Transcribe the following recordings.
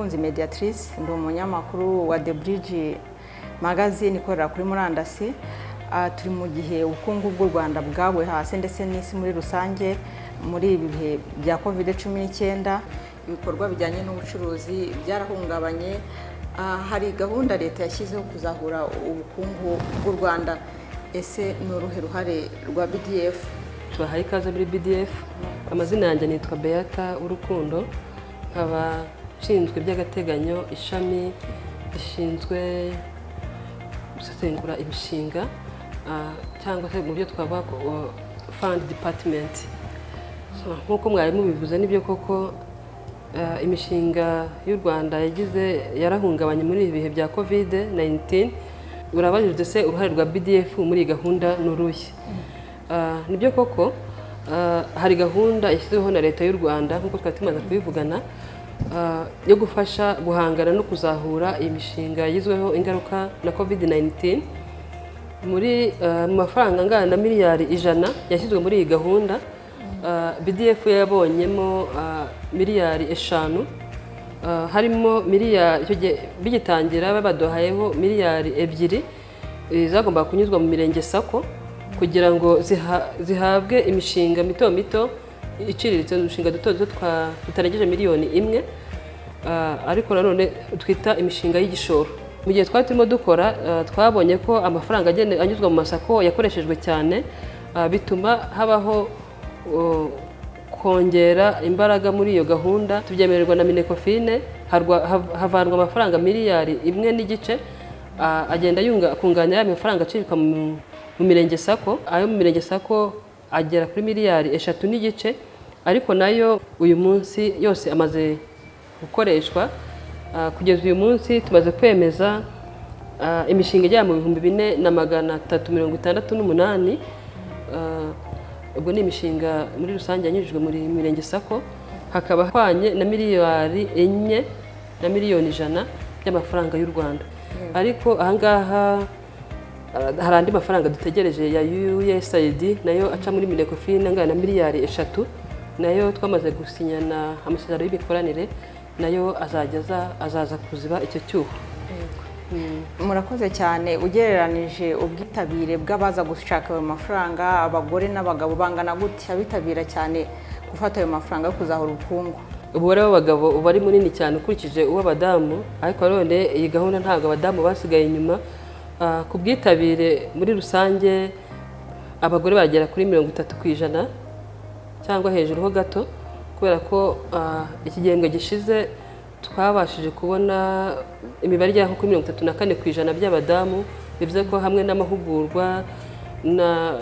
Mukunzi Mediatrice, ndi umunyamakuru wa The Bridge magazine ikorera kuri murandasi. Turi mu gihe ubukungu bw'u Rwanda bwawe hasi ndetse n'isi muri rusange muri ibi bihe bya COVID19. Ibikorwa bijyanye n'ubucuruzi byarahungabanye. Hari gahunda Leta yashyizeho kuzahura ubukungu bw'u Rwanda. Ese ni uruhe ruhare rwa BDF? Tubahaye ikaze muri BDF. Amazina yanjye nitwa Beata Uwurukundo, nkaba ushinzwe by'agateganyo ishami rishinzwe gusesengura imishinga cyangwa se mu byo twavuga fund department. Nk'uko mwarimu bivuze nibyo koko imishinga y'u Rwanda yarahungabanye muri ibihe bya COVID19. Urabajije se uruhare rwa BDF muri gahunda n'uruhe? Nibyo koko hari gahunda yashyizeho na Leta y'u Rwanda nk'uko twari tumaze kubivugana yo gufasha guhangana no kuzahura imishinga yagizweho ingaruka na COVID19 muri mu mafaranga angana na miliyari 100 yashyizwe muri iyi gahunda. BDF yabonyemo miliyari 5, harimo miliyari bigitangira babadohayeho miliyari 2 zagomba kunyuzwa mu mirenge sako kugira ngo zihabwe imishinga mito mito iciriritse, umushinga duto tutarengeje miliyoni 1, ariko nanone twita imishinga y'igishoro. Mu gihe twari turimo dukora twabonye ko amafaranga anyuzwa mu masako yakoreshejwe cyane, bituma habaho kongera imbaraga muri iyo gahunda. Tubyemererwa na Minecofine, havanwa amafaranga miliyari 1.5 agenda kunganira ya mafaranga acibwa mu mirenge sako. Ayo mu mirenge sako agera kuri miliyari 3.5, ariko nayo uyu munsi yose amaze gukoreshwa. Kugeza uyu munsi tumaze kwemeza imishinga ijya mu 4,368. Ubwo ni imishinga muri rusange yanyujijwe muri mirenge sako, hakaba hwanye na miliyari 4 na miliyoni 100 y'amafaranga y'u Rwanda. Ariko ahangaha hari andi mafaranga dutegereje ya USAID nayo aca muri Minecofine angana na miliyari 3, nayo twamaze gusinyana amasezerano y'imikoranire, nayo azaza kuziba icyo cyuho. Murakoze cyane. Ugereranije ubwitabire bw'abaza gushaka ayo mafaranga, abagore n'abagabo bangana gute abitabira cyane gufata ayo mafaranga yo kuzahura ubukungu? Umubare w'abagabo uba ari munini cyane ukurikije uw'abadamu, ariko none iyi gahunda ntabwo abadamu basigaye inyuma. Ku bwitabire muri rusange abagore bagera kuri 30% cyangwa hejuru ho gato, kubera ko iki gihembwe gishize twabashije kubona imibare ijya nko kuri 34% by'abadamu. Bivuze ko hamwe n'amahugurwa na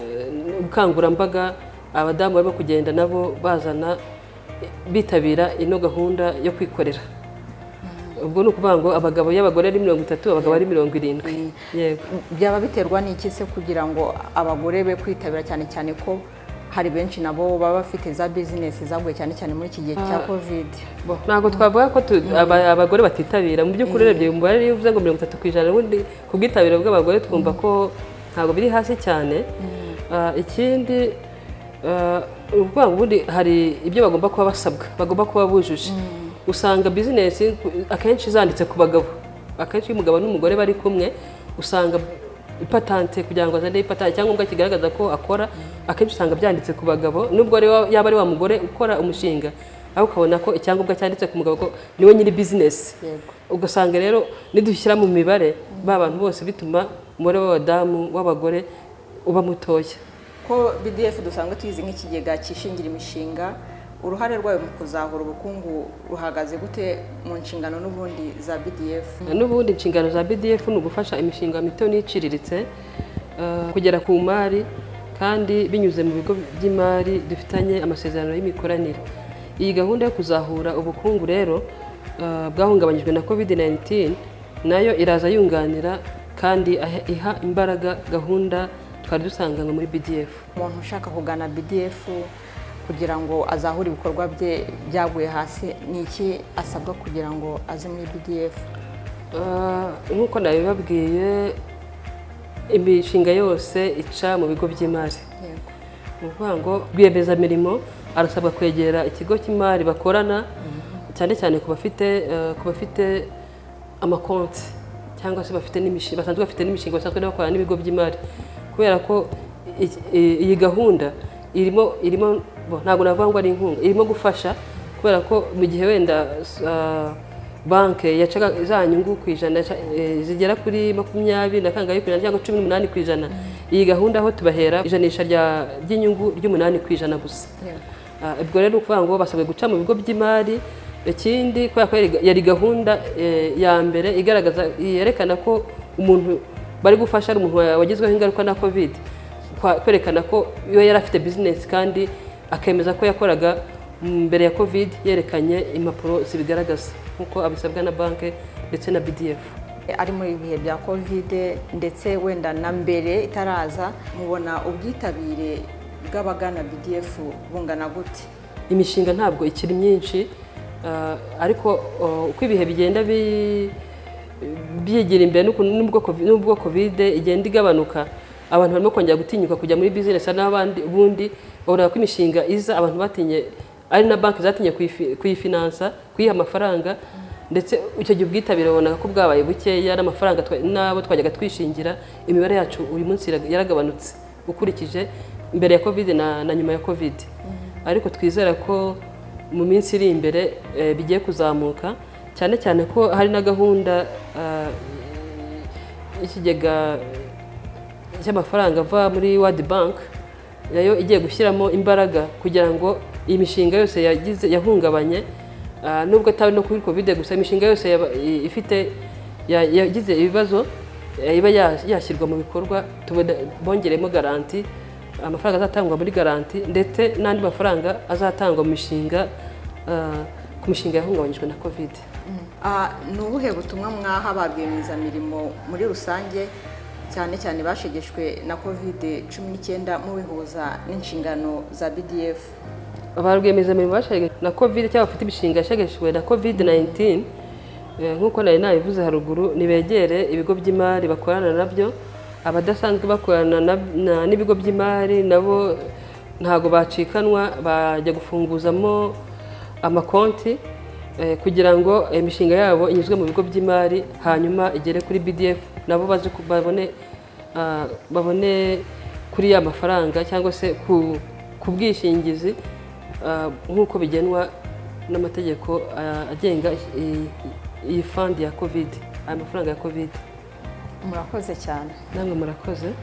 ubukangurambaga abadamu barimo kugenda nabo bazana bitabira ino gahunda yo kwikorera. Ubwo ni ukuvuga ngo abagabo y'abagore ari 30, abagabo ari 70. Yego. Byaba biterwa n'iki se kugira ngo abagore be kwitabira cyane cyane ko hari benshi nabo baba bafite za business zaguye cyane cyane muri iki gihe cya COVID? Ntabwo twavuga ko abagore batitabira. Mu by'ukuri urebye umubare uvuze ngo 30%, ubundi ku bwitabire bw'abagore twumva ko ntabwo biri hasi cyane. Ikindi uvuga ngo ubundi hari ibyo bagomba kuba basabwa, bagomba kuba bujuje. Usanga business akenshi zanditse ku bagabo. Akenshi umugabo n'umugore bari kumwe, usanga ipatante kugira ngo azane ipatante cyangwa kigaragaza ko akora, akenshi usanga byanditse ku bagabo. Nubwo yaba ari wa mugore ukora umushinga, aho ukabona ko icyangombwa cyanditse ku mugabo ko niwe nyiri business. Ugasanga rero nidushyira mu mibare bantu bose bituma umubare w'abadamu w'abagore uba mutoya. Ko BDF dusanga tuyizi nk'ikigega kishingira imishinga, uruhare rwayo mu kuzahura ubukungu ruhagaze gute mu nshingano n'ubundi za BDF? N'ubundi inshingano za BDF ni ugufasha imishinga mito n'iciriritse kugera ku mari, kandi binyuze mu bigo by'imari dufitanye amasezerano y'imikoranire. Iyi gahunda yo kuzahura ubukungu rero bwahungabanyijwe na COVID19 nayo iraza yunganira kandi iha imbaraga gahunda twari dusanganywe muri BDF. Umuntu ushaka kugana BDF kugira ngo azahure ibikorwa bye byaguye hasi, ni iki asabwa kugira ngo aze muri BDF? Nk'uko nabibabwiye, imishinga yose ica mu bigo by'imari. Ni ukuvuga ngo rwiyemezamirimo arasabwa kwegera ikigo cy'imari bakorana cyane cyane ku bafite amakonti cyangwa se basanzwe bafite n'imishinga basanzwe bakora n'ibigo by'imari, kubera ko iyi gahunda irimo ntabwo navuga ngo ari inkunga, irimo gufasha, kubera ko mu gihe wenda banki yacaga za nyungu ku ijana zigera kuri 20 cyangwa 18 ku ijana, iyi gahunda aho tubahera ijanisha ry'inyungu ry'8% gusa. Ubwo rero ukuvuga ngo basabwe guca mu bigo by'imari. Ikindi kubera ko yari gahunda ya mbere igaragaza yerekana ko umuntu bari gufasha ari umuntu wagizweho ingaruka na COVID, kwerekana ko iyo yari afite business kandi akemeza ko yakoraga mbere ya COVID, yerekanye impapuro zibigaragaza nkuko abisabwa na banki ndetse na BDF. Ari muri ibihe bya COVID ndetse wenda na mbere itaraza, mubona ubwitabire bw'abagana BDF bungana gute? Imishinga ntabwo ikiri myinshi, ariko uko ibihe bigenda byegera imbere n'ubwo COVID igenda igabanuka, abantu barimo kongera gutinyuka kujya muri business n'abandi ubundi babona ko imishinga iza, abantu batinye ari na banki zatinye kuyifinansa, kuyiha amafaranga, ndetse icyo gihe ubwitabire babona ko bwabaye bukeya, n'amafaranga nabo twajyaga twishingira, imibare yacu uyu munsi yaragabanutse ukurikije mbere ya COVID na nyuma ya COVID. Ariko twizera ko mu minsi iri imbere bigiye kuzamuka, cyane cyane ko hari na gahunda y'ikigega cy'amafaranga ava muri World Bank, yayo igiye gushyiramo imbaraga kugira ngo iyi mishinga yose yahungabanye, nubwo atari no kuri COVID gusa, imishinga yose yagize ibibazo iba yashyirwa mu bikorwa, bongeremo garanti, amafaranga azatangwa muri garanti, ndetse n'andi mafaranga azatangwa mu mishinga ku mishinga yahungabanyijwe na COVID. Ni ubuhe butumwa mwaha ba rwiyemezamirimo muri rusange, cyane cyane bashegeshwe na COVID-19 mubihuza n'inshingano za BDF? Ba rwiyemezamirimo bashegeshwe na COVID cyangwa bafite imishinga yashegeshwe na COVID-19, nk'uko nari nabivuze haruguru, nibegere ibigo by'imari bakorana nabyo. Abadasanzwe bakorana n'ibigo by'imari nabo ntago bacikanwa, bajya gufunguzamo amakonti kugira ngo imishinga yabo inyuzwe mu bigo by'imari, hanyuma igere kuri BDF, nabo babone kuri ya mafaranga cyangwa se ku bwishingizi nk'uko bigenwa n'amategeko agenga iyi fund ya COVID, aya mafaranga ya COVID. Murakoze cyane. Namwe murakoze.